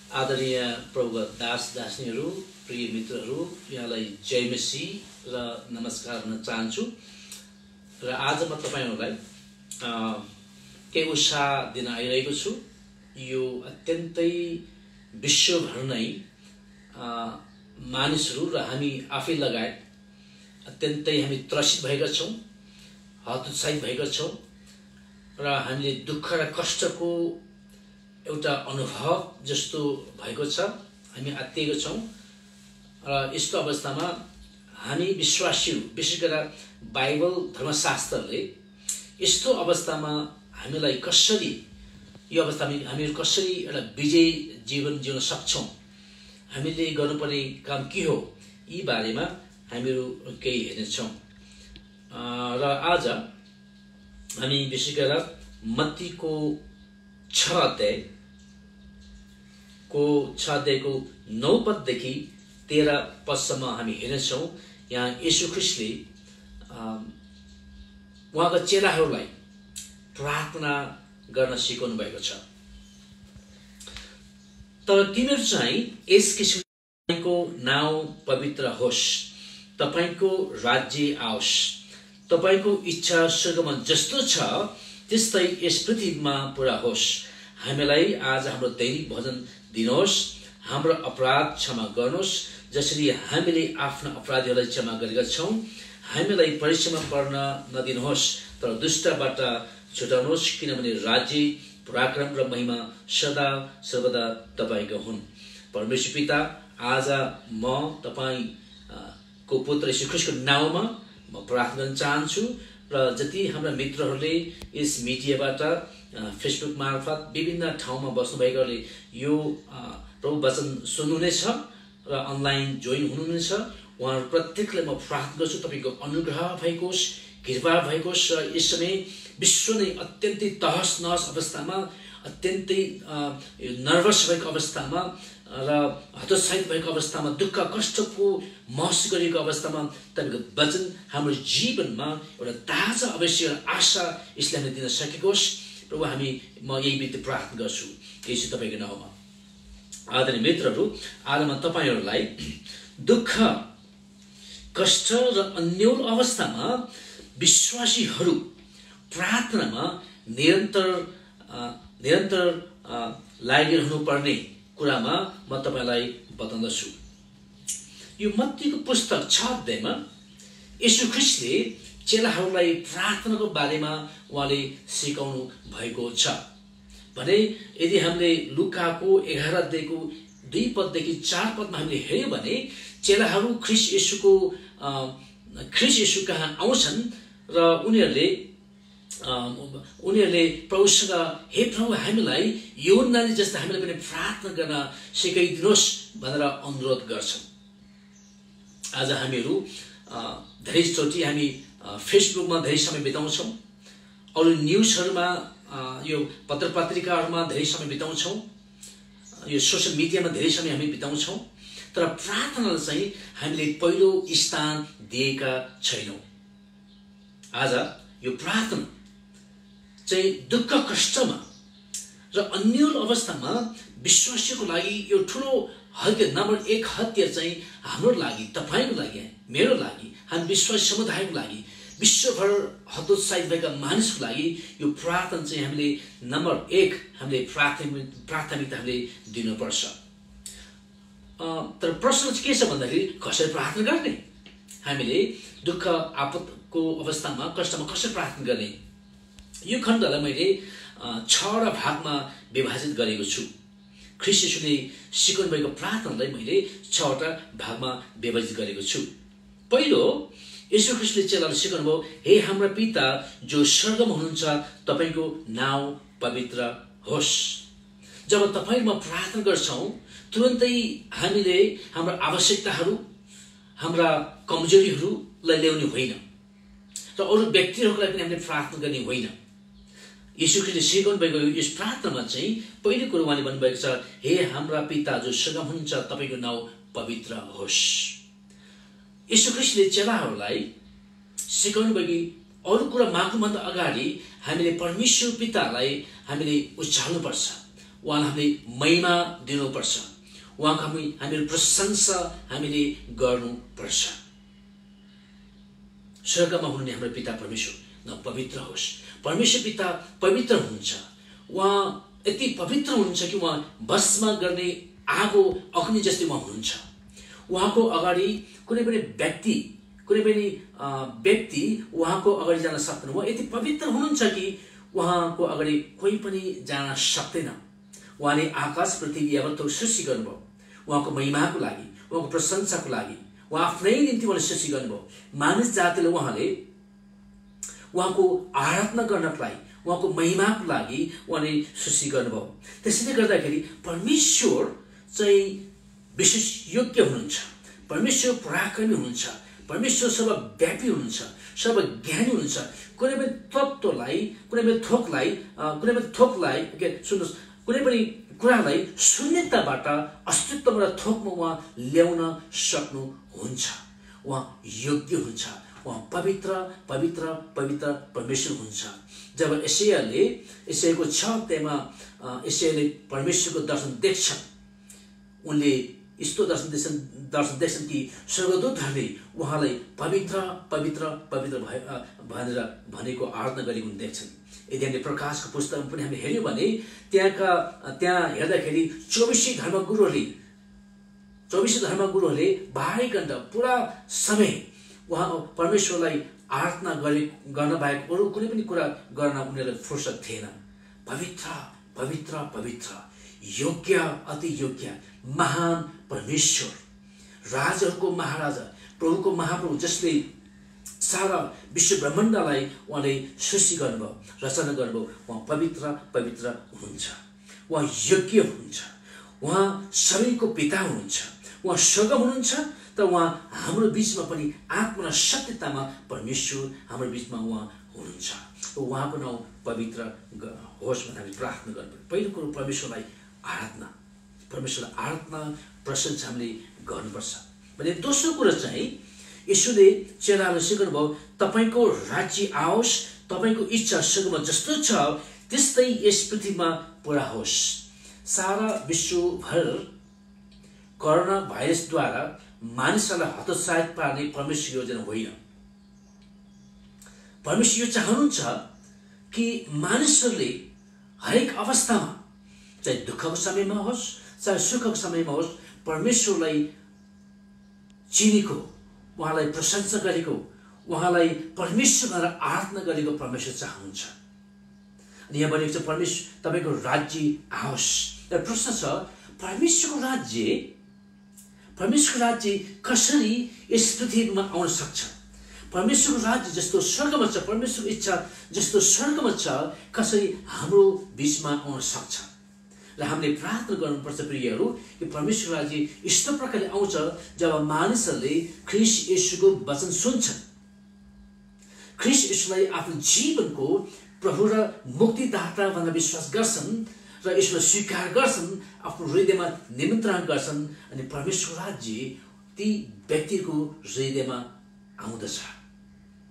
आदरणीय प्रभुगत दास दासिनीहरू, प्रिय मित्रहरू, यहाँलाई जय मसी र नमस्कार भन्न चाहन्छु। र आज म तपाईहरुलाई केही उत्साह दिन आइरहेको छु। यो अत्यन्तै विश्वभर नै मानिसहरू र हामी आफै लगायत अत्यन्तै हामी त्रसित भएका छौं, हतोत्साहित भएका छौं र हामीले दुःख र कष्टको एउटा अनुभव जस्तो भएको छ। हामी आत्तिएको छौं र यस्तो अवस्थामा हामी विश्वासीहरू, विशेष गरेर बाइबल धर्मशास्त्रले यस्तो अवस्थामा हामीलाई कसरी, यो अवस्थामा हामीहरू कसरी एउटा विजयी जीवन जिउन सक्छौं, हामीले गर्नुपर्ने काम के हो, यी बारेमा हामीहरू केही हेर्नेछौं। र आज हामी विशेष गरेर मत्तीको 6 अध्यायको 9 पददेखि 13 पदसम्म हामी हेर्नेछौं। यहाँ येशू ख्रीष्टले उहाँका चेलाहरूलाई प्रार्थना गर्न सिकाउनु भएको छ। तर तिमीहरू चाहिँ यस किसिमको नाउँ पवित्र होस्, तपाईको राज्य आओस्, तपाईको इच्छा स्वर्गमा जस्तो छ त्यस्तै यस पृथ्वीमा पूरा होस्। हामीलाई आज हाम्रो दैनिक भोजन दिनुहोस्, हाम्रो अपराध क्षमा गर्नुहोस् जसरी हामीले आफ्ना अपराधीहरूलाई क्षमा गरेका छौं। हामीलाई परीक्षामा पर्न नदिनुहोस् तर दुष्टबाट छुटाउनुहोस्, किनभने राज्य, पराक्रम र महिमा सदा सर्वदा तपाईको हुन्। परमेश्वर पिता, आज म तपाईको पुत्र येशू ख्रीष्टको नाउँमा म प्रार्थना गर्न चाहन्छु र जति हाम्रा मित्रहरूले यस मिडियाबाट फेसबुक मार्फत विभिन्न ठाउँमा बस्नुभएकोले यो प्रभु वचन सुन्नुहुनेछ र अनलाइन जोइन हुनुहुनेछ, उहाँहरू प्रत्येकलाई म प्रार्थना गर्छु तपाईको अनुग्रह भएको होस्, कृपा भएको होस्। र यस समय विश्व नै अत्यन्तै तहस नहस अवस्थामा, अत्यन्तै नर्भस भएको अवस्थामा र हतोत्साहित भएको अवस्थामा, दुःख कष्टको महसुस गरेको अवस्थामा तपाईको वचन हाम्रो जीवनमा एउटा ताजा अवश्य आशा यसले हामीले दिन सकेको होस्। प्रभु म यही बित्ती प्रार्थना गर्छु येशू तपाईको नाउँमा। आदरणीय मित्रहरू, आज म तपाईहरुलाई दुःख कष्ट र अन्यल अवस्थामा विश्वासीहरू प्रार्थनामा निरन्तर लागिरहनु पर्ने कुरामा म तपाईलाई बताउँदछु। यो मत्तीको पुस्तक 6 अध्यायमा येशू ख्रीष्टले चेलाहरूलाई प्रार्थनाको बारेमा उहाँले सिकाउनु भएको छ भने यदि हामीले लुकाको 11 अध्यायको 2 पददेखि 4 पदमा हामीले हेर्यौं भने चेलाहरू ख्रीष्ट येशू कहाँ आउँछन् र उनीहरूले प्रभुसँग, हे प्रभु हामीलाई यूहन्नाले जस्तो हामीलाई पनि प्रार्थना गर्न सिकाइदिनुहोस् भनेर अनुरोध गर्छन्। आज हामीहरू धेरैचोटि हामी फेसबुकमा धेरै समय बिताउँछौं, अरू न्युजहरूमा, यो पत्र पत्रिकाहरूमा धेरै समय बिताउँछौं, यो सोशल मिडियामा धेरै समय हामी बिताउँछौं, तर प्रार्थनालाई चाहिँ हामीले पहिलो स्थान दिएका छैनौं। आज यो प्रार्थना चाहिँ दुःख कष्टमा र अन्यल अवस्थामा विश्वासीको लागि यो ठूलो हतियार, नम्बर 1 हतियार चाहिँ हाम्रो लागि, तपाईको लागि, मेरो लागि, हामी विश्वासी समुदायको लागि, विश्वभर हतोत्साहित भएका मानिसको लागि यो प्रार्थना चाहिँ हामीले नम्बर 1 हामीले प्राथमिकता हामीले दिनुपर्छ। तर प्रश्न चाहिँ के छ भन्दाखेरि कसरी प्रार्थना गर्ने, हामीले दुःख आपतको अवस्थामा, कष्टमा कसरी प्रार्थना गर्ने। यो खण्डलाई मैले 6 भागमा विभाजित गरेको छु। ख्रीष्ट येशूले सिकाउनु भएको प्रार्थनालाई मैले 6 भागमा विभाजित गरेको छु। पहिलो, येशू ख्रीष्टले चेलालाई सिकाउनु भयो, हे हाम्रा पिता जो स्वर्गमा हुनुहुन्छ, तपाईको नाउँ पवित्र होस्। जब तपाईमा प्रार्थना गर्छौं तुरन्तै हामीले हाम्रो आवश्यकताहरू, हाम्रा कमजोरीहरूलाई ल्याउने होइन र अरू व्यक्तिहरूको लागि पनि हामीले प्रार्थना गर्ने होइन। येशू ख्रीष्टले सिकाउनु भएको यस प्रार्थनामा चाहिँ पहिलो कुरो उहाँले भन्नुभएको छ, हे हाम्रा पिता जो स्वर्गमा हुनुहुन्छ, तपाईको नाउँ पवित्र होस्। येशू ख्रीष्टले चेलाहरूलाई सिकाउनु भएको अरू कुरा माग्नुभन्दा अगाडि हामीले परमेश्वर पितालाई हामीले उचाल्नुपर्छ, उहाँलाई हामीले महिमा दिनुपर्छ, उहाँको हामीहरू प्रशंसा हामीले गर्नुपर्छ। स्वर्गमा हुनुहुने हाम्रो पिता परमेश्वर न पवित्र होस्। परमेश्वर पिता पवित्र हुनुहुन्छ। उहाँ यति पवित्र हुनुहुन्छ कि उहाँ भस्म गर्ने आगो अग्नि जस्तै उहाँ हुनुहुन्छ। उहाँको अगाडि कुनै पनि व्यक्ति उहाँको अगाडि जान सक्दैन। उहाँ यति पवित्र हुनुहुन्छ कि उहाँको अगाडि कोही पनि जान सक्दैन। उहाँले आकाश पृथ्वी यावत सृष्टि गर्नुभयो उहाँको महिमाको लागि, उहाँको प्रशंसाको लागि। उहाँ आफ्नै निम्ति उहाँले सृष्टि गर्नुभयो। मानिस जातिले उहाँको आराधना गर्नको लागि, उहाँको महिमाको लागि उहाँले सृष्टि गर्नुभयो। त्यसैले गर्दाखेरि परमेश्वर चाहिँ विशेष योग्य हुनुहुन्छ। परमेश्वर पराक्रमी हुनुहुन्छ। परमेश्वर सर्वव्यापी हुनुहुन्छ, सर्वज्ञानी हुनुहुन्छ। कुनै पनि तत्त्वलाई, कुनै पनि थोकलाई सुन्नुहोस्, कुनै पनि कुरालाई शून्यताबाट अस्तित्वबाट थोकमा उहाँ ल्याउन सक्नुहुन्छ। उहाँ योग्य हुन्छ। उहाँ पवित्र पवित्र पवित्र परमेश्वर हुन्छ। जब एसायाको 6 अध्यायमा एसायाले परमेश्वरको दर्शन देख्छन्, उनले यस्तो दर्शन देख्छन् कि स्वर्गदूतहरूले उहाँलाई पवित्र पवित्र पवित्र भनेर भनेको आराधना गरेको देख्छन्। यदि हामीले प्रकाशको पुस्तकमा पनि हामीले हेऱ्यौँ भने त्यहाँ हेर्दाखेरि 24 धर्मगुरुहरूले 12 घण्टा पुरा समय उहाँ परमेश्वरलाई आराधना गर्न बाहेक अरू कुनै पनि कुरा गर्न उनीहरूलाई फुर्सद थिएन। पवित्र पवित्र पवित्र, योग्य अति योग्य, महान परमेश्वर, राजहरूको महाराजा, प्रभुको महाप्रभु, जसले सारा विश्व ब्रह्माण्डलाई उहाँले सृष्टि गर्नुभयो, रचना गर्नुभयो। उहाँ पवित्र पवित्र हुनुहुन्छ। उहाँ योग्य हुनुहुन्छ। उहाँ सबैको पिता हुनुहुन्छ। उहाँ स्वर्ग हुनुहुन्छ, तर उहाँ हाम्रो बीचमा पनि आत्मा र सत्यतामा परमेश्वर हाम्रो बीचमा उहाँ हुनुहुन्छ। उहाँको नाउँ पवित्र होस् भनेर हामी प्रार्थना गर्नुपर्छ। पहिलो कुरो परमेश्वरलाई आराधना प्रशंसा हामीले गर्नुपर्छ भने। दोस्रो कुरो चाहिँ यीशुले चेलाहरूलाई सिकाउनुभयो, तपाईको राज्य आओस्, तपाईको इच्छा स्वर्गमा जस्तो छ त्यस्तै यस पृथ्वीमा पूरा होस्। सारा विश्वभर कोरोना भाइरसद्वारा मानिसहरूलाई हतोत्साहित पार्ने परमेश्वर योजना होइन। परमेश्वर यो चाहनुहुन्छ कि मानिसहरूले हरेक अवस्थामा, चाहे दुःखको समयमा होस् चाहे सुखको समयमा होस्, परमेश्वरलाई चिनेको, उहाँलाई प्रशंसा गरेको, उहाँलाई परमेश्वर भनेर आराधना गरेको परमेश्वर चाहनुहुन्छ। अनि यहाँ भनेको छ परमेश्वर तपाईको राज्य आओस्। र प्रश्न छ परमेश्वरको राज्य कसरी यस पृथ्वीमा आउन सक्छ? परमेश्वरको राज्य जस्तो स्वर्गमा छ, परमेश्वरको इच्छा जस्तो स्वर्गमा छ, कसरी हाम्रो बीचमा आउन सक्छ? र हामीले प्रार्थना गर्नुपर्छ प्रियहरू कि परमेश्वर राज्य यस्तो प्रकारले आउँछ जब मानिसहरूले ख्रीष्ट येशूको वचन सुन्छन्, ख्रीष्ट येशूलाई आफ्नो जीवनको प्रभु र मुक्तिदाता भनेर विश्वास गर्छन् र यसलाई स्वीकार गर्छन्, आफ्नो हृदयमा निमन्त्रण गर्छन्, अनि परमेश्वर राज्य ती व्यक्तिको हृदयमा आउँदछ।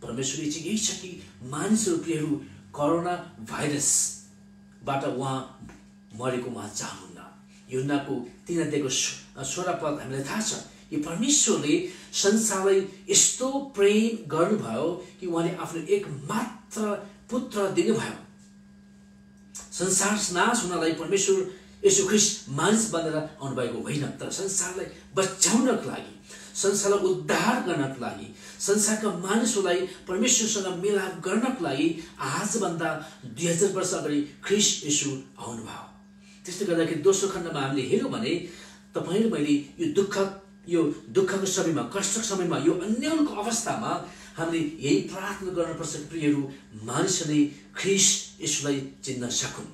परमेश्वर चाहिँ यही छ कि मानिसहरू प्रियहरू कोरोना भाइरसबाट उहाँ मरेको उहाँ चाहनुहुन्न। यूहन्नाको 3 अध्यायको 16 पद हामीलाई थाहा छ कि परमेश्वरले संसारलाई यस्तो प्रेम गर्नुभयो कि उहाँले आफ्नो एकमात्र पुत्र दिनुभयो। संसार नाश हुनलाई परमेश्वर येशू ख्रीष्ट मानिस बनेर आउनुभएको होइन, तर संसारलाई बचाउनको लागि, संसारलाई उद्धार गर्नको लागि, संसारका मानिसहरूलाई परमेश्वरसँग मिलाप गर्नको लागि आजभन्दा 2000 वर्ष अगाडि ख्रीष्ट येशू आउनुभयो। त्यसले गर्दाखेरि दोस्रो खण्डमा हामीले हेर्यौँ भने तपाईँ र मैले यो दुःखको समयमा, कष्टको समयमा, यो अन्यलको अवस्थामा हामीले यही प्रार्थना गर्नुपर्छ प्रियहरू, मानिसहरूले ख्रीष्ट येशूलाई चिन्न सकुन्।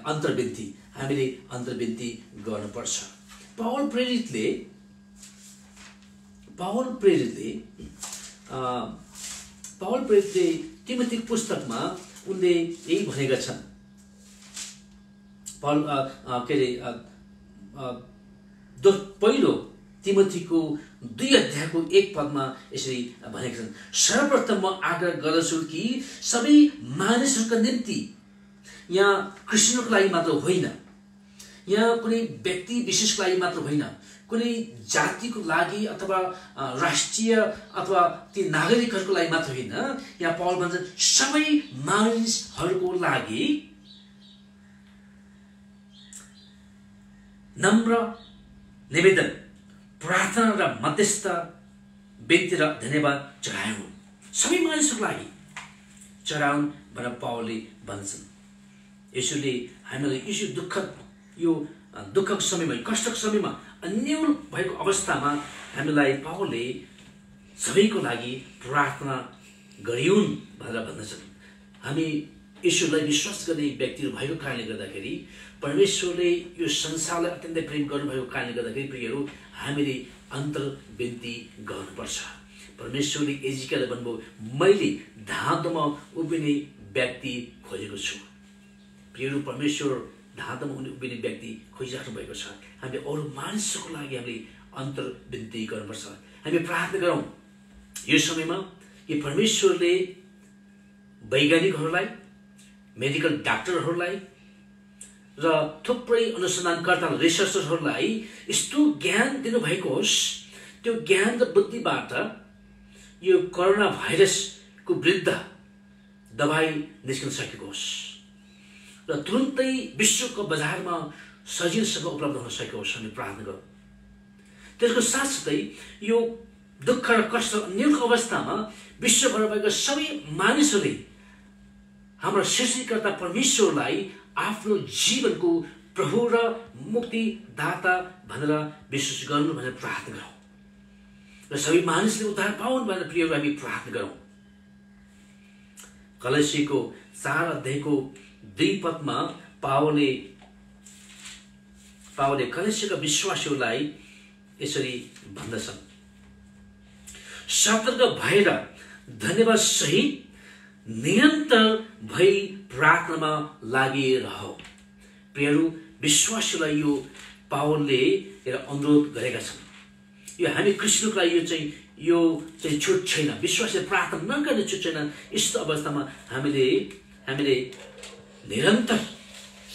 अन्तर्विन्ती हामीले अन्तर्विन्ती गर्नुपर्छ। पावल प्रेरितले तिमोथी पुस्तकमा उनले यही भनेका छन्। पहिलो तिमोथीको 2 अध्यायको 1 पदमा यसरी भनेका छन्, सर्वप्रथम म आग्रह गर्दछु कि सबै मानिसहरूका निम्ति यहाँ क्रिस्चियनको लागि मात्र होइन, यहाँ कुनै व्यक्ति विशेषको लागि मात्र होइन, कुनै जातिको लागि अथवा राष्ट्रिय अथवा ती नागरिकहरूको लागि मात्र होइन। यहाँ पौल भन्छ सबै मानिसहरूको लागि नम्र निवेदन, प्रार्थना र मध्यस्थ बिन्ती र धन्यवाद चढाउन्। सबै मानिसहरूको लागि चढाउन् भनेर पौलले भन्छन्। यसोले हामीलाई यो दुःखको समयमा, कष्टको समयमा, अन्यल भएको अवस्थामा हामीलाई पौलले सबैको लागि प्रार्थना गरिउन् भनेर भन्दछन्। हामी ईश्वरलाई विश्वास गर्ने व्यक्तिहरू भएको कारणले गर्दाखेरि, परमेश्वरले यो संसारलाई अत्यन्तै प्रेम गर्नुभएको कारणले गर्दाखेरि प्रियहरू, हामीले अन्तर बिन्ती गर्नुपर्छ। परमेश्वरले एजिकियालाई भन्नुभयो, मैले धाँधोमा उभिने व्यक्ति खोजेको छु। प्रियहरू, परमेश्वर धाँधोमा उभिने व्यक्ति खोजिराख्नु भएको छ। हामीले अरू मानिसहरूको लागि हामीले अन्तर बिन्ती गर्नुपर्छ। हामी प्रार्थना गरौँ यो समयमा कि परमेश्वरले वैज्ञानिकहरूलाई, मेडिकल डाक्टरहरूलाई र थुप्रै अनुसन्धानकर्ता रिसर्चरहरूलाई यस्तो ज्ञान दिनुभएको होस्, त्यो ज्ञान र बुद्धिबाट यो कोरोना भाइरसको विरुद्ध दबाई निस्कन सकेको होस् र तुरुन्तै विश्वको बजारमा सजिलोसँग उपलब्ध हुन सकेको होस्। हामी प्रार्थना गरौँ। त्यसको साथसाथै यो दुःख र कष्ट अन्यको अवस्थामा विश्वभर भएका सबै मानिसहरूले हाम्रो सृष्टिकर्ता परमेश्वरलाई आफ्नो जीवनको प्रभु र मुक्तिदाता भनेर विश्वास गर्नु भनेर प्रार्थना गरौँ र सबै मानिसले उद्धार पाउन् भनेर प्रियहरू हामी प्रार्थना गरौँ। कलसीको 4 अध्यायको 2 पदमा पावलले कलसीका विश्वासीहरूलाई यसरी भन्दछन्, सतर्क भएर धन्यवाद सहित निरन्तर भई प्रार्थनामा लागिरह। प्रियहरू, विश्वासीलाई यो पावलले अनुरोध गरेका छन्। यो हामी क्रिस्चियनको लागि यो चाहिँ छुट छैन। विश्वासले प्रार्थना नगर्ने छुट छैन। यस्तो अवस्थामा हामीले निरन्तर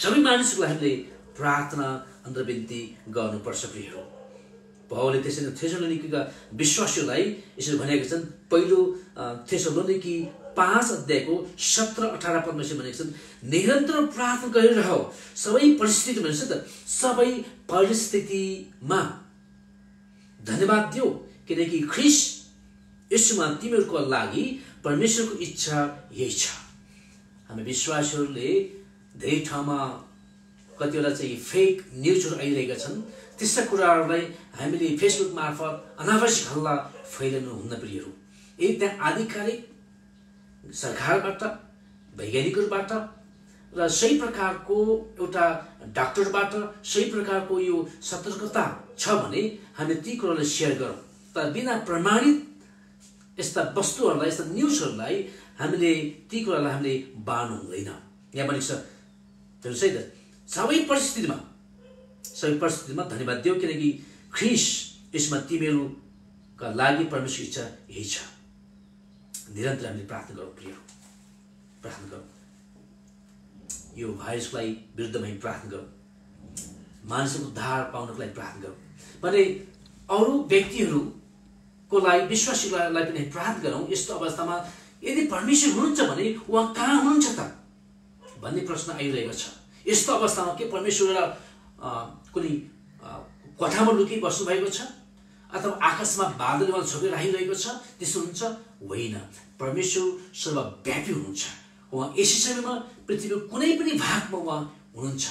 सबै मानिसको लागि हामीले प्रार्थना अन्तर्विन्ती गर्नुपर्छ। प्रियहरू, पावलले त्यसरी थेसलोनिकीका विश्वासीहरूलाई यसरी भनेका छन्। पहिलो थेसलोनिकी 5 अध्यायको 17-18 पदमा यसरी भनेका छन्, निरन्तर प्रार्थना गरिरह, सबै परिस्थितिमा सबै परिस्थितिमा धन्यवाद दियो, किनकि ख्रीष्ट यसुमा तिमीहरूको लागि परमेश्वरको इच्छा यही छ। हामी विश्वासीहरूले धेरै ठाउँमा कतिवटा चाहिँ फेक न्युजहरू आइरहेका छन्। त्यस्ता कुराहरूलाई हामीले फेसबुक मार्फत अनावश्यक हल्ला फैलाउनु हुन्न। प्रियहरू, यही त्यहाँ आधिकारिक सरकारबाट, वैज्ञानिकहरूबाट र सही प्रकारको एउटा डाक्टरबाट सही प्रकारको यो सतर्कता छ भने हामीले ती कुरालाई सेयर गरौँ। तर बिना प्रमाणित यस्ता वस्तुहरूलाई, यस्ता न्युजहरूलाई हामीले ती कुरालाई हामीले बाँड्नु हुँदैन। यहाँ भनेको छ हेर्नुहोस् है त, सबै परिस्थितिमा धन्यवाद दियो, किनकि ख्रीष्ट यसमा तिमीहरूका लागि परमेश्वर इच्छा यही छ। निरन्तर हामीले प्रार्थना गरौँ। प्रियहरू, प्रार्थना गरौँ। यो भाइरसलाई विरुद्धमा हामी प्रार्थना गरौँ। मानिसको उद्धार पाउनको लागि प्रार्थना गरौँ भने अरू व्यक्तिहरूको लागि, विश्वासीलाई पनि प्रार्थना गरौँ। यस्तो अवस्थामा यदि परमेश्वर हुनुहुन्छ भने उहाँ कहाँ हुनुहुन्छ त भन्ने प्रश्न आइरहेको छ। यस्तो अवस्थामा के परमेश्वर कुनै कोठामा लुकी बस्नु भएको छ अथवा आकाशमा बादलमा छोपेर राखिरहेको छ? त्यस्तो हुन्छ होइन। परमेश्वर सर्वव्यापी हुनुहुन्छ। उहाँ यसै समयमा पृथ्वीको कुनै पनि भागमा उहाँ हुनुहुन्छ।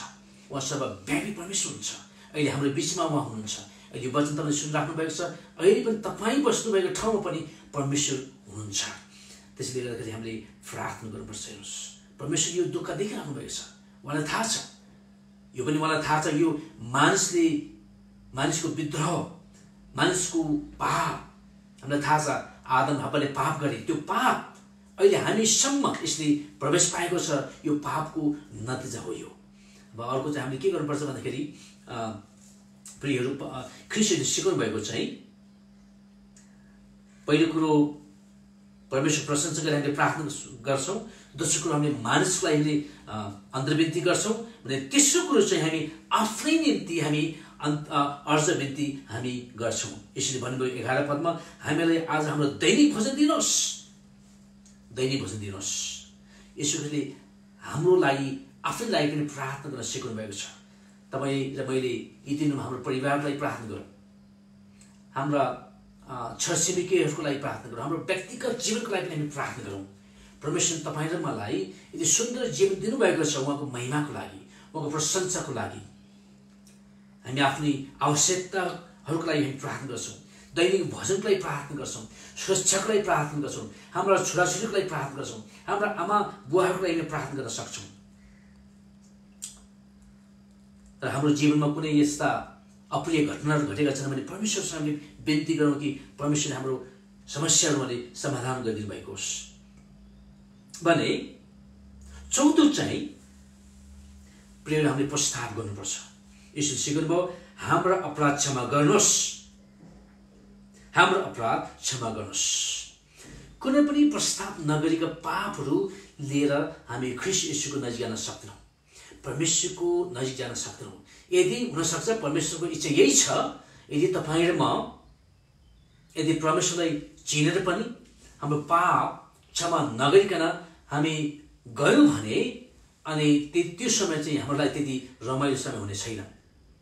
उहाँ सर्वव्यापी परमेश्वर हुनुहुन्छ। अहिले हाम्रो बिचमा उहाँ हुनुहुन्छ। अहिले वचन तपाईँले सुनिराख्नु भएको छ। अहिले पनि तपाईँ बस्नुभएको ठाउँमा पनि परमेश्वर हुनुहुन्छ। त्यसैले गर्दाखेरि हामीले प्रार्थना गर्नुपर्छ। हेर्नुहोस्, परमेश्वर यो दुःख देखिराख्नु भएको छ। उहाँलाई थाहा छ, यो पनि उहाँलाई थाहा छ, यो मानिसको विद्रोह, मानिसको पाप हामीलाई थाहा छ। आदम हव्वाले पाप गरे, त्यो पाप अहिले हामीसम्म यसले प्रवेश पाएको छ। यो पापको नतिजा हो यो। अब अर्को चाहिँ हामीले के गर्नुपर्छ भन्दाखेरि, प्रियहरू, ख्रीष्टले सिकाउनु भएको चाहिँ पहिलो कुरो परमेश्वर प्रशंसा गरेर हामीले प्रार्थना गर्छौँ। दोस्रो कुरो हामीले मानिसलाई हामीले अन्तर्विन्ती गर्छौँ भने तेस्रो कुरो चाहिँ हामी आफ्नै निम्ति हामी अर्ज बिन्ती हामी गर्छौँ। यसरी भन्नुभयो 11 पदमा, हामीलाई आज हाम्रो दैनिक भोजन दिनुहोस्, दैनिक भोजन दिनुहोस्। यसोले हाम्रो लागि आफ्नै लागि पनि प्रार्थना गर्न सिकाउनु भएको छ। तपाईँ र मैले यी दिनमा हाम्रो परिवारलाई प्रार्थना गरौँ, हाम्रा छरछिमेकीहरूको लागि प्रार्थना गरौँ, हाम्रो व्यक्तिगत जीवनको लागि पनि हामी प्रार्थना गरौँ। परमेश्वर तपाईँ र मलाई यति सुन्दर जीवन दिनुभएको छ, उहाँको महिमाको लागि, उहाँको प्रशंसाको लागि। हामी आफ्नै आवश्यकताहरूको लागि हामी प्रार्थना गर्छौँ, दैनिक भोजनको लागि प्रार्थना गर्छौँ, सुरक्षाको लागि प्रार्थना गर्छौँ, हाम्रा छोराछोरीको लागि प्रार्थना गर्छौँ, हाम्रा आमा बुवाहरूको लागि हामी प्रार्थना गर्न सक्छौँ। र हाम्रो जीवनमा कुनै यस्ता अप्रिय घटनाहरू घटेका छन् भने परमेश्वरसँग हामीले बिन्ती गरौँ कि परमेश्वरले हाम्रो समस्याहरूले समाधान गरिदिनु भएको होस् भने। चौथो चाहिँ प्रियहरू हामीले प्रस्ताव गर्नुपर्छ। यसो सिकाउनु भयो, हाम्रो अपराध क्षमा गर्नुहोस्, हाम्रो अपराध क्षमा गर्नुहोस्। कुनै पनि प्रस्ताव नगरेका पापहरू लिएर हामी ख्रीष्ट येशूको नजिक जान सक्दैनौँ, परमेश्वरको नजिक जान सक्दैनौँ। यदि हुनसक्छ परमेश्वरको इच्छा यही छ, यदि तपाईँ र म यदि परमेश्वरलाई चिनेर पनि हाम्रो पाप क्षमा नगरिकन हामी गयौँ भने अनि त्यो समय चाहिँ हाम्रो लागि त्यति रमाइलो समय हुने छैन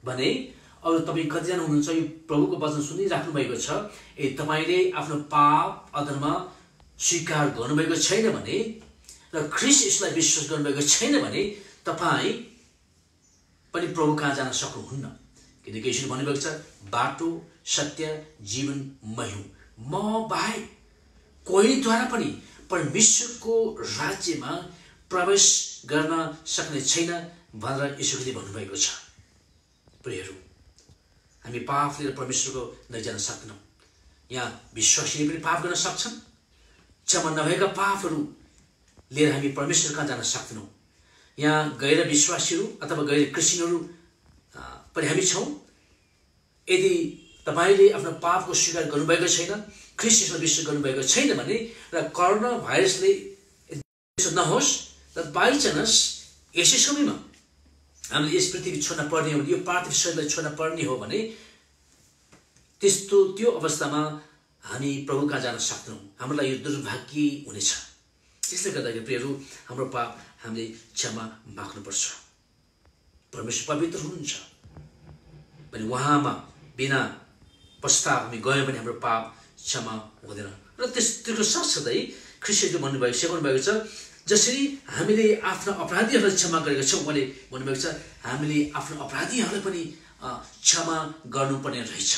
भने। अरू तपाईँ कतिजना हुनुहुन्छ यो प्रभुको वचन सुनिराख्नु भएको छ, यदि तपाईँले आफ्नो पाप अधर्म स्वीकार गर्नुभएको छैन भने र ख्रीष्ट येशूलाई विश्वास गर्नुभएको छैन भने तपाईँ पनि प्रभु कहाँ जान सक्नुहुन्न। किनकि यसरी भन्नुभएको छ, बाटो सत्य जीवन मै हुँ, म बाहेक कोहीद्वारा पनि परमेश्वरको राज्यमा प्रवेश गर्न सक्ने छैन भनेर यसोले भन्नुभएको छ। प्रियहरू, हामी पाप लिएर परमेश्वरको नजिक जान सक्दैनौँ। यहाँ विश्वासीले पनि पाप गर्न सक्छन्, क्षमा नभएका पापहरू लिएर हामी परमेश्वर कहाँ जान सक्दैनौँ। यहाँ गैर विश्वासीहरू अथवा गैर क्रिस्चियनहरू पनि हामी छौँ। यदि तपाईँले आफ्नो पापको स्वीकार गर्नुभएको छैन, ख्रीष्ट येशूमा विश्वास गर्नुभएको छैन भने र कोरोना भाइरसले नहोस् र बाइचान्स यसै समयमा हामीले यस पृथ्वी छोड्न पर्ने हो, यो पार्थिव शरीरलाई छोड्न पर्ने हो भने त्यो अवस्थामा हामी प्रभु कहाँ जान सक्दैनौँ। हाम्रो लागि यो दुर्भाग्य हुनेछ। त्यसले गर्दाखेरि प्रियहरू, हाम्रो पाप हामीले क्षमा माग्नुपर्छ। परमेश्वर पवित्र हुनुहुन्छ भने उहाँमा बिना प्रस्ताव हामी गयौँ भने हाम्रो पाप क्षमा हुँदैन। र त्यसको साथसाथै ख्रीष्टले भन्नुभएको सिकाउनु भएको छ, जसरी हामीले आफ्ना अपराधीहरूलाई क्षमा गरेका छौँ, उहाँले भन्नुभएको छ हामीले आफ्नो अपराधीहरूलाई पनि क्षमा गर्नुपर्ने रहेछ।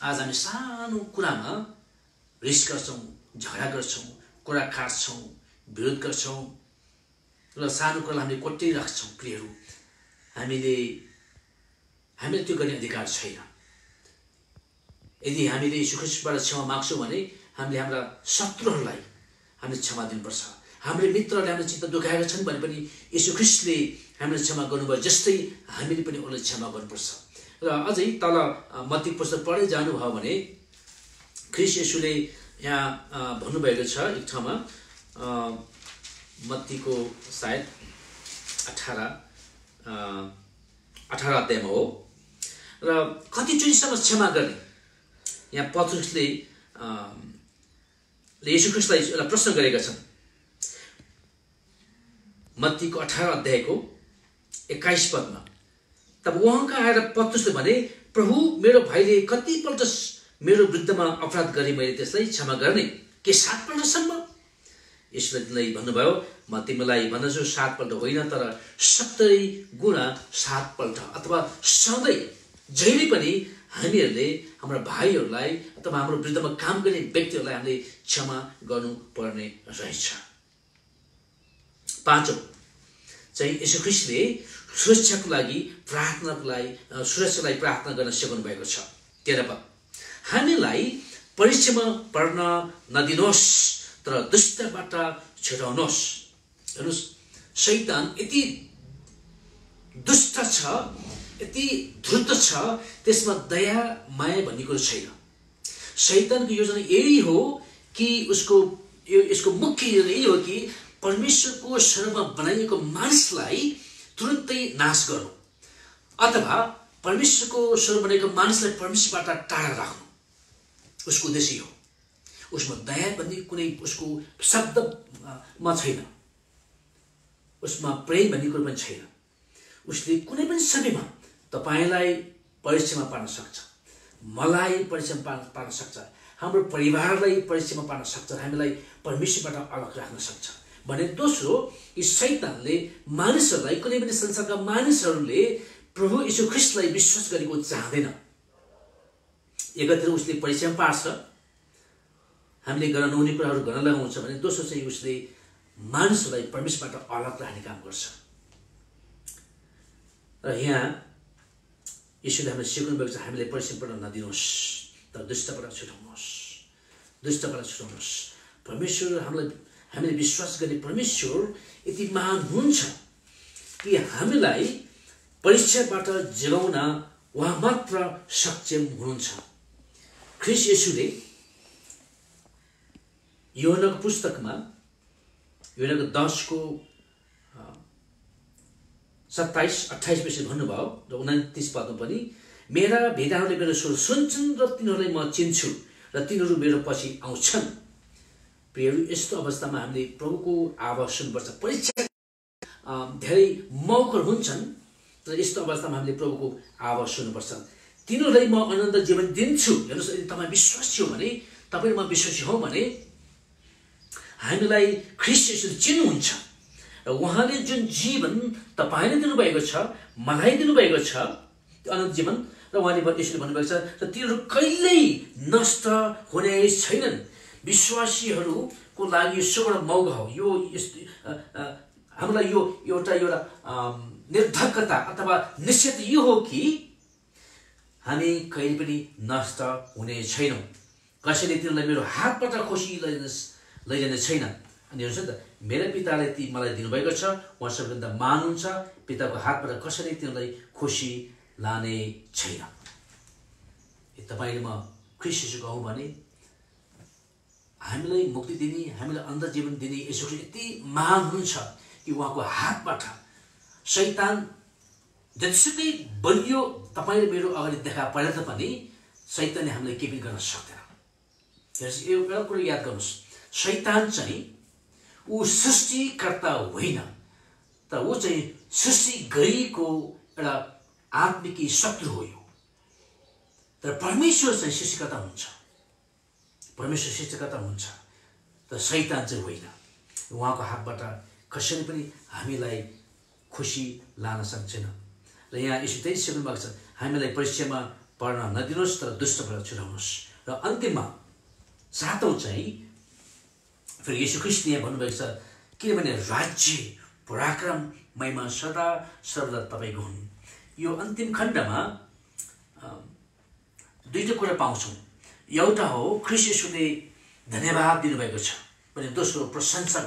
आज हामी सानो कुरामा रिस गर्छौँ, झगडा गर्छौँ, कुरा काट्छौँ, विरोध गर्छौँ र सानो कुरालाई हामीले कोट्याइराख्छौँ। प्रियहरू, हामीले त्यो गर्ने अधिकार छैन। यदि हामीले यीशु ख्रीष्टबाट क्षमा माग्छौँ भने हामीले हाम्रा शत्रुहरूलाई हामीले क्षमा दिनुपर्छ। हाम्रो मित्रहरूले हाम्रो चित्त दुखाएका छन् भने पनि यीशु ख्रीष्टले हामीले क्षमा गर्नुभयो जस्तै हामीले पनि उनलाई क्षमा गर्नुपर्छ। र अझै तल मत्ती पुस्तक पढ्दै जानुभयो भने ख्रीष्ट येशूले यहाँ भन्नुभएको छ एक ठाउँमा, मत्तीको सायद 18 अध्यायमा हो। र कतिचोटिसम्म क्षमा गर्ने, यहाँ पत्रुसले येशू ख्रीष्टलाई एउटा प्रश्न गरेका छन्। मत्तीको 18 अध्यायको 21 पदमा, तब उहाँ कहाँ आएर पत्रुसले भने, प्रभु मेरो भाइले कतिपल्ट मेरो विरुद्धमा अपराध गरे, मैले त्यसलाई क्षमा गर्ने के 7 पल्टसम्म? यसले भन्नुभयो, म तिमीलाई भन्दछु 7 पल्ट होइन तर 70 गुणा 7 पल्ट, अथवा सधैँ जहिले पनि हामीहरूले हाम्रा भाइहरूलाई अथवा हाम्रो विरुद्धमा काम गर्ने व्यक्तिहरूलाई हामीले क्षमा गर्नुपर्ने रहेछ। 5औं चाहिँ यीशु ख्रीष्टले सुरक्षाको लागि प्रार्थना गर्न सिकाउनु भएको छ। 13 पद, हामीलाई परीक्षामा पर्न नदिनुहोस् तर दुष्टबाट छुटाउनुहोस्। हेर्नुहोस्, शैतान यति दुष्ट छ, यति धूर्त छ, त्यसमा दया माया भन्ने कुरो छैन। शैतानको योजना यही हो कि यसको मुख्य योजना यही हो कि परमेश्वरको स्वरूपमा बनाइएको मानिसलाई तुरुन्तै नाश गर्नु अथवा परमेश्वरको स्वरूप बनाइएको मानिसलाई परमेश्वरबाट टाढा राख्नु उसको उद्देश्य हो। उसमा दया भन्ने कुनै उसको शब्दमा छैन, उसमा प्रेम भन्ने कुरो पनि छैन। उसले कुनै पनि समयमा तपाईलाई परीक्षामा पार्न सक्छ, मलाई परीक्षामा पार्न सक्छ, हाम्रो परिवारलाई परीक्षामा पार्न सक्छ, हामीलाई परमेश्वरबाट अलग राख्न सक्छ भने। दोस्रो, यी शैतानले मानिसहरूलाई, कुनै पनि संसारका मानिसहरूले प्रभु यीशु ख्रीष्टलाई विश्वास गरेको चाहँदैन। एकतिर उसले परीक्षामा पार्छ, हामीले गर्न नहुने कुराहरू गर्न लगाउँछ भने दोस्रो चाहिँ उसले मानिसहरूलाई परमेश्वरबाट अलग राख्ने काम गर्छ। र यहाँ यीशुले हामीलाई सिकाउनु भएको छ, हामीलाई परीक्षाबाट नदिनुहोस् तर दुष्टबाट छुटाउनुहोस्, दुष्टबाट छुटाउनुहोस्। परमेश्वर हामीले विश्वास गर्ने परमेश्वर यति महान हुनुहुन्छ कि हामीलाई परीक्षाबाट जोगाउन उहाँ मात्र सक्षम हुनुहुन्छ। ख्रीष्ट येशूले यूहन्नाको पुस्तकमा यूहन्नाको 10:27-28 पछि भन्नुभयो र 29 पदमा पनि, मेरा भेडाहरूले मेरो स्वर सुन्छन् र तिनीहरूलाई म चिन्छु र तिनीहरू मेरो पछि आउँछन्। प्रियहरू, यस्तो अवस्थामा हामीले प्रभुको आवाज सुन्नुपर्छ। परीक्षा धेरै मौका हुन्छन् र यस्तो अवस्थामा हामीले प्रभुको आवाज सुन्नुपर्छ। तिनीहरूलाई म अनन्त जीवन दिन्छु। हेर्नुहोस्, यदि तपाईँ विश्वासी हो भने, तपाईँमा विश्वासी हो भने हामीलाई ख्रीष्ट येशूले चिन्नुहुन्छ र उहाँले जुन जीवन तपाईँले दिनुभएको छ, मलाई दिनुभएको छ, त्यो अनन्त जीवन, र उहाँले यसरी भन्नुभएको छ र तिनीहरू कहिल्यै नष्ट हुने छैनन्। विश्वासीहरूको लागि यो सुवर्ण मौका हो। यो हामीलाई यो एउटा निर्धक्कता अथवा निश्चित यो हो कि हामी कहिले पनि नष्ट हुने छैनौँ। कसैले तिनीहरूलाई मेरो हातबाट खुसी लैजाने छैन। अनि हेर्नुहोस् त, मेरा पिताले मलाई दिनुभएको छ, उहाँ सबैभन्दा मान्नुहुन्छ, पिताको हातबाट कसैले तिनीहरूलाई खुसी लाने छैन। तपाईँले म ख्रीष्ट येशूको हौँ भने हामीलाई मुक्ति दिने, हामीलाई अनन्त जीवन दिने येशू ख्रीष्ट यति महान हुनुहुन्छ कि उहाँको हातबाट शैतान जतिसुकै बलियो तपाईँले मेरो अगाडि देखा परे तापनि शैतानले हामीलाई केही पनि गर्न सक्दैन। हेर्नुहोस्, एउटा कुरो याद गर्नुहोस्, शैतान चाहिँ ऊ सृष्टिकर्ता होइन, तर ऊ चाहिँ सृष्टि गरिएको एउटा आत्मिकी शत्रु हो। यो तर परमेश्वर चाहिँ सृष्टिकर्ता हुन्छ, परमेश्वर सृष्टिकर्ता हुन्छ, तर शैतान चाहिँ होइन। उहाँको हातबाट कसैले पनि हामीलाई खुसी लान सक्दैन। र यहाँ यसो त्यही सिकाउनु भएको छ, हामीलाई परीक्षामा पर्न नदिनुहोस् तर दुष्टबाट छुटाउनुहोस्। र अन्तिममा सातौँ चाहिँ फेरि येशू ख्रीष्टले यहाँ भन्नुभएको छ, किनभने राज्य, पराक्रम, महिमा सदा सर्वदा तपाईँको हुन्। यो अन्तिम खण्डमा दुईटा कुरा पाउँछौँ। एउटा हो ख्रीष्ट येशूले धन्यवाद दिनुभएको छ भने दोस्रो प्रशंसा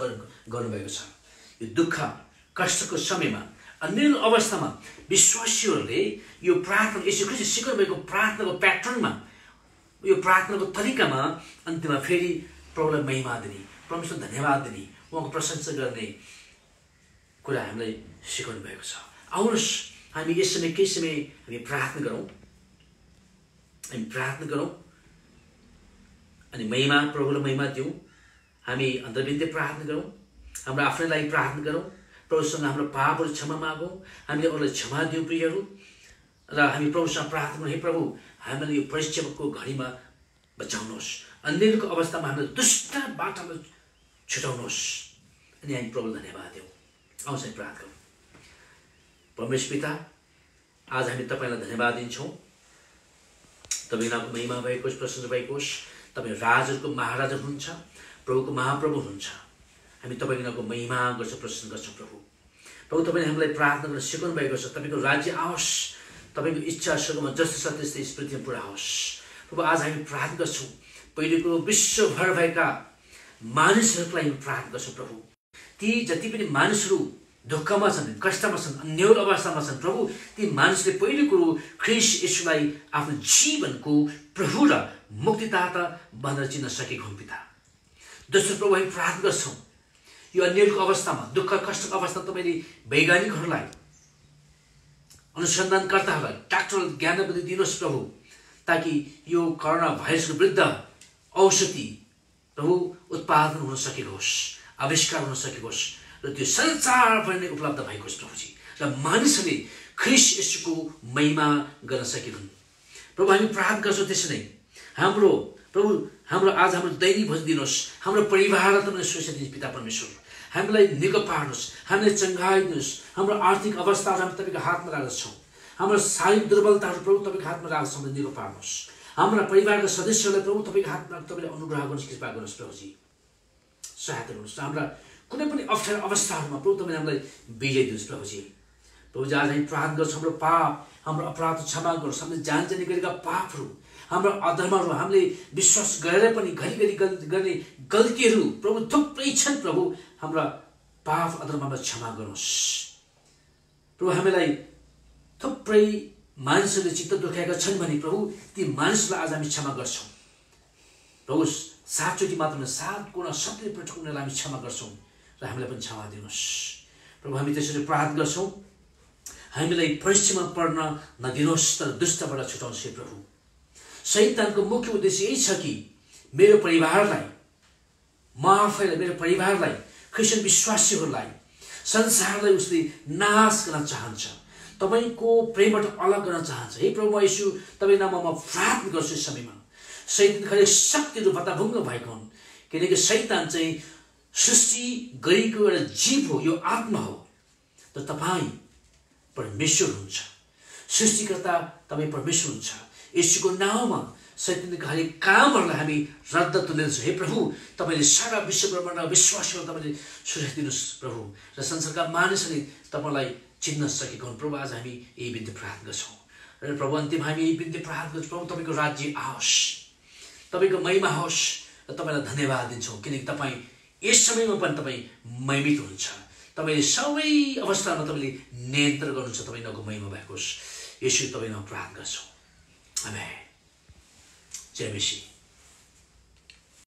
गर्नुभएको छ। यो दुःख कष्टको समयमा, अन्य अवस्थामा विश्वासीहरूले यो प्रार्थना, येशू ख्रीष्टले सिकाउनु भएको प्रार्थनाको प्याटर्नमा, यो प्रार्थनाको तरिकामा अन्तिममा फेरि प्रभुलाई महिमा दिने, परमेश्वर धन्यवाद दिने, उहाँको प्रशंसा गर्ने कुरा हामीलाई सिकाउनु भएको छ। आउनुहोस् हामी यस समय केही समय हामी प्रार्थना गरौँ, हामी प्रार्थना गरौँ अनि महिमा, प्रभुलाई महिमा दिउँ। हामी अन्तर्विन्दै प्रार्थना गरौँ, हाम्रो आफ्नै लागि प्रार्थना गरौँ, प्रभुसँग हाम्रो पापहरू क्षमा मागौँ, हामीले अरूलाई क्षमा दिउँ प्रियहरू। र हामी प्रभुसँग प्रार्थना गरौँ, हे प्रभु हामीलाई यो परीक्षाको घडीमा बचाउनुहोस्, अन्यको अवस्थामा हामीलाई दुष्ट बाटोमा छुटाउनुहोस्। अनि हामी प्रभुलाई धन्यवाद दिउँ। आउँछ हामी प्रार्थना गरौँ। परमेश्वर पिता, आज हामी तपाईँलाई धन्यवाद दिन्छौँ। तपाईँको नामको महिमा भएको होस्, प्रशंसा भएको होस्। तपाईँ राजहरूको महाराजा हुनुहुन्छ, प्रभुको महाप्रभु हुनुहुन्छ। हामी तपाईँको नामको महिमा गर्छौँ, प्रशंसा गर्छौँ। प्रभु तपाईँले हामीलाई प्रार्थना गर्न सिकाउनु भएको छ, तपाईँको राज्य आओस्, तपाईँको इच्छा स्वर्गमा जस्तो छ त्यस्तै यस पृथ्वीमा पुरा होस्। प्रभु आज हामी प्रार्थना गर्छौँ, पहिलेको विश्वभर भएका मानिसहरूको लागि प्रार्थना गर्छौँ। प्रभु ती जति पनि मानिसहरू दुःखमा छन्, कष्टमा छन्, अन्योल अवस्थामा छन्, प्रभु ती मानिसले पहिलो कुरो ख्रीष्ट येशूलाई आफ्नो जीवनको प्रभु र मुक्तिदाता भनेर चिन्न सकेको हुन् पिता। दोस्रो प्रभु हामी प्रार्थना गर्छौँ, यो अन्यलको अवस्थामा, दुःख कष्टको अवस्थामा तपाईँले वैज्ञानिकहरूलाई, अनुसन्धानकर्ताहरूलाई डाक्टरल ज्ञान बुद्धि दिनुहोस् प्रभु, ताकि यो कोरोना भाइरसको विरुद्ध औषधि प्रभु उत्पादन हुन सकेको होस्, आविष्कार हुन सकेको होस् र त्यो संसारभरि नै उपलब्ध भएको होस् प्रभुजी, र मानिसहरूले ख्रीष्ट येशूको महिमा गर्न सकेनन्। प्रभु हामी प्रार्थना गर्छौँ त्यसै नै हाम्रो प्रभु आज हाम्रो दैनिक भोजन दिनुहोस्, हाम्रो परिवारलाई तपाईले सुरक्षा दिनुहोस् पिता परमेश्वर, हामीलाई निको पार्नुहोस्, हामीलाई चङ्गाइदिनुहोस्, हाम्रो आर्थिक अवस्थाहरू हामी तपाईँको हातमा राख्दछौँ, हाम्रो शारीरिक दुर्बलताहरू प्रभु तपाईँको हातमा राख्दछौँ, निको पार्नुहोस्, हाम्रा परिवारका सदस्यहरूलाई प्रभु तपाईँको हातमा तपाईँले अनुग्रह गर्नुहोस्, कृपा गर्नुहोस् प्रभुजी, सहायता गर्नुहोस्, हाम्रा कुनै पनि अप्ठ्यारो अवस्थाहरूमा प्रभु तपाईँले हामीलाई विजय दिनुहोस् प्रभुजी। प्रभुजी आज हामी प्रार्थना गर्छौँ, हाम्रो पाप, हाम्रो अपराध क्षमा गर्नुहोस्, हामीले जानी गरेका पापहरू, हाम्रो अधर्महरू, हामीले विश्वास गरेर पनि घरिघरि गर्ने गल्तीहरू प्रभु थुप्रै छन् प्रभु, हाम्रा पाप अधर्ममा क्षमा गर्नुहोस् प्रभु। हामीलाई थुप्रै मानिसहरूले चित्त दुखाएका छन् भने प्रभु ती मानिसलाई आज हामी क्षमा गर्छौँ प्रभु, 7 चोटि मात्र 7 गुणा 70 पटक उनीहरूलाई हामी क्षमा गर्छौँ र हामीलाई पनि क्षमा दिनुहोस् प्रभु। हामी त्यसरी प्रार्थना गर्छौँ, हामीलाई परीक्षामा पर्न नदिनुहोस् तर दुष्टबाट छुटाउनुहोस् हे प्रभु। शैतानको मुख्य उद्देश्य यही छ कि मेरो परिवारलाई, म आफैलाई, मेरो परिवारलाई, क्रिस्चियन विश्वासीहरूलाई, संसारलाई उसले नाश गर्न चाहन्छ, तपाईँको प्रेमबाट अलग गर्न चाहन्छ। हे प्रभु येशू, तपाईँ नाममा म प्रार्थना गर्छु यस समयमा शैतान खरे शक्तिहरू भत्ताभुङ्ग भएको हुन्, किनकि शैतान चाहिँ सृष्टि गरेको एउटा जीव हो, यो आत्मा हो, तर तपाईँ परमेश्वर हुनुहुन्छ, सृष्टिकर्ता तपाईँ परमेश्वर हुनुहुन्छ। येशूको नाउँमा शैतानका हरेक कामहरूलाई हामी रद्द तुल्याउँछौँ। हे प्रभु, तपाईँले सारा विश्व ब्रह्माण्डमा विश्वासमा तपाईँले सुरक्षा दिनुहोस् प्रभु, र संसारका मानिसहरूले तपाईँलाई चिन्न सकेको हुन् प्रभु। आज हामी यही बिन्ती प्रार्थना गर्छौँ र प्रभु अन्तिम हामी यही बिन्ती प्रार्थना गर्छौँ प्रभु, तपाईँको राज्य आओस्, तपाईँको महिमा होस् र तपाईँलाई धन्यवाद दिन्छौँ, किनकि तपाईँ यस समयमा पनि तपाईँ महिमित हुनुहुन्छ, तपाईँले सबै अवस्थामा तपाईँले नियन्त्रण गर्नुहुन्छ, तपाईँको महिमा भएको होस्। येशू तपाईँ नाममा प्रार्थना गर्छौँ, आमेन। जय मसीह।